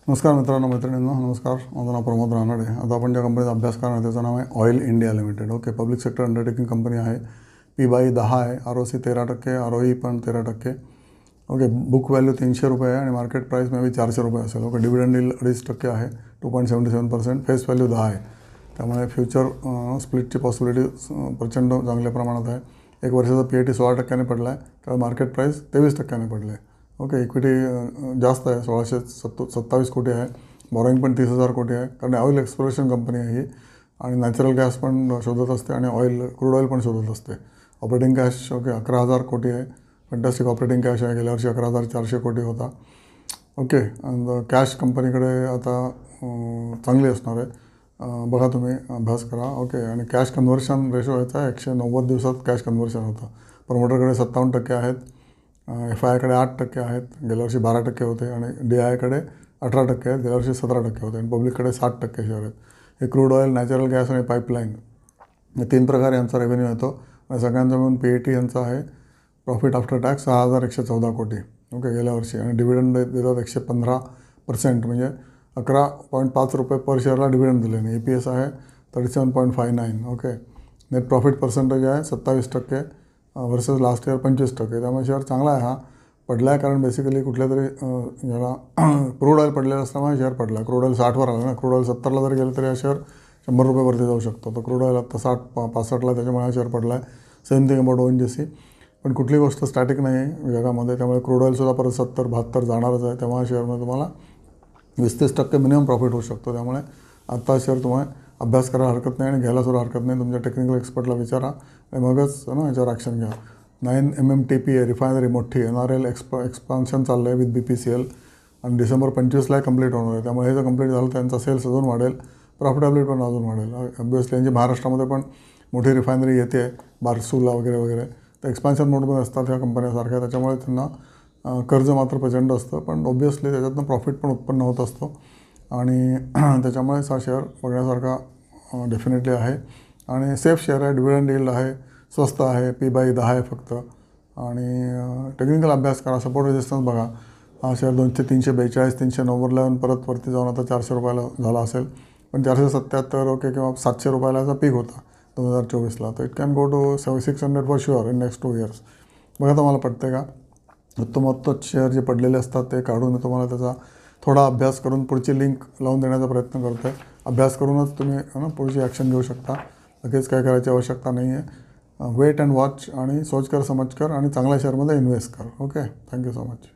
नमस्कार मित्रांनो मैत्रिणींनो, नमस्कार. माझं नाव प्रमोद रानडे. आता आपण ज्या कंपनीचा अभ्यास करणार आहे त्याचं नाव आहे oil India limited. Okay, public sector undertaking company आहे. पी/ई 10 आहे, ROC 13%, ROE पण 13%. ओके, बुक व्हॅल्यू 300 रुपये आहे आणि मार्केट प्राईस मे बी 400 रुपये असेल. ओके, डिव्हिडंड यील्ड 2.5% आहे, 2.77%. फेस व्हॅल्यू 10 आहे, त्यामुळे फ्युचर स्प्लिटची पॉसिबिलिटी प्रचंड चांगल्या प्रमाणात आहे. 1 वर्षाचा PAT 16% पडला आहे, त्यामुळे मार्केट प्राईस 23% पडले आहे. ओके, इक्विटी जास्त आहे, 1627 कोटी आहे. बॉरोइंग पण 30,000 कोटी आहे, कारण ऑइल एक्सप्लोरेशन कंपनी आहे ही आणि नॅचरल गॅस पण शोधत असते आणि क्रूड ऑइल पण शोधत असते. ऑपरेटिंग कॅश 11,000 कोटी आहे. फॅन्टॅस्टिक ऑपरेटिंग कॅश आहे. गेल्या वर्षी 11,400 कोटी होता. ओके, आणि कॅश कंपनीकडे आता चांगली असणार आहे. बघा, तुम्ही अभ्यास करा. ओके, आणि कॅश कन्व्हर्शन रेशो याचा 190 दिवसात कॅश कन्व्हर्शन होतं. प्रमोटरकडे 57% आहेत, FIIकडे 8% आहेत, गेल्या वर्षी 12% होते, आणि DIIकडे 18% आहेत, गेल्या वर्षी 17% होते, आणि पब्लिककडे 60% शेअर आहेत. हे क्रूड ऑइल, नॅचरल गॅस आणि पाईपलाईन या 3 प्रकारे यांचा रेव्हेन्यू येतो. आणि सगळ्यांचा मिळून PAT यांचा आहे, प्रॉफिट आफ्टर टॅक्स 6,114 कोटी. ओके, गेल्या वर्षी. आणि डिव्हिडंड देतात 115%, म्हणजे 11.5 रुपये पर शेअरला डिव्हिडंड दिले. आणि EPS आहे 37.59. ओके, नेट प्रॉफिट पर्सेंटेज आहे 27% वर्सेस लास्ट इयर 25%. त्यामुळे शेअर चांगला आहे. हा पडला आहे कारण बेसिकली कुठल्या तरी याला क्रूड ऑइल पडलेलं असल्यामुळे शेअर पडला. क्रूड ऑइल 60वर आलं ना. क्रूड ऑइल 70ला जरी गेलं तरी हा शेअर 100 रुपयेवरती जाऊ शकतो. तर क्रूड ऑइल आता 60-65ला, त्याच्यामुळे हा शेअर पडला आहे. Same thing about ONGC. पण कुठली गोष्ट स्टॅटिक नाही आहे जगामध्ये, त्यामुळे क्रूड ऑइलसुद्धा परत 70-72 जाणारच आहे. तेव्हा शेअरमध्ये तुम्हाला 20-30% मिनिमम प्रॉफिट होऊ शकतो. त्यामुळे आता शेअर तुम्हाला अभ्यास करायला हरकत नाही आणि घ्यायलासुद्धा हरकत नाही. तुमच्या टेक्निकल एक्सपर्टला विचारा आणि मगच याच्यावर ॲक्शन घ्या. 9 MMTPA आहे रिफायनरी मोठी. NRL एक्सपान्शन चाललं आहे विथ BPCL आणि डिसेंबर 25ला कंप्लीट होणार आहे. त्यामुळे हे जर कंप्लीट झालं तर त्यांचा सेल्स अजून वाढेल, प्रॉफिटेबिलिटी पण अजून वाढेल. ऑब्वियसली यांची महाराष्ट्रामध्ये पण मोठी रिफायनरी येते आहे, बारसूला वगैरे वगैरे. तर एक्सपान्शन मोडमध्ये असतात ह्या कंपन्यासारख्या, त्याच्यामुळे त्यांना कर्ज मात्र प्रचंड असतं, पण ऑब्वियसली त्याच्यातनं प्रॉफिट पण उत्पन्न होत असतो. आणि त्याच्यामुळेच हा शेअर बघण्यासारखा डेफिनेटली आहे आणि सेफ शेअर आहे. डिव्हिडंड यील्ड आहे, स्वस्त आहे, P/E 10 आहे फक्त. आणि टेक्निकल अभ्यास करा. सपोर्ट रेजिस्टन्स बघा. हा शेअर 342, 390ला येऊन परत वरती जाऊन आता 400 रुपयाला झाला असेल, पण 477 ओके किंवा 700 रुपयाला याचा पीक होता 2024ला. तर it can go to 600 for sure in next 2 years. बघा तुम्हाला पडते का. उत्तमोत्तम शेअर जे पडलेले असतात ते काढून मी तुम्हाला त्याचा थोडा अभ्यास करून पुढची लिंक लावून देण्याचा प्रयत्न करतो आहे. अभ्यास करूनच तुम्ही पुढची ॲक्शन घेऊ शकता. लगेच काय करायची आवश्यकता नाही आहे. वेट अँड वॉच आणि सोच कर समज कर आणि चांगल्या शेअरमध्ये इन्व्हेस्ट कर. Okay, thank you so much.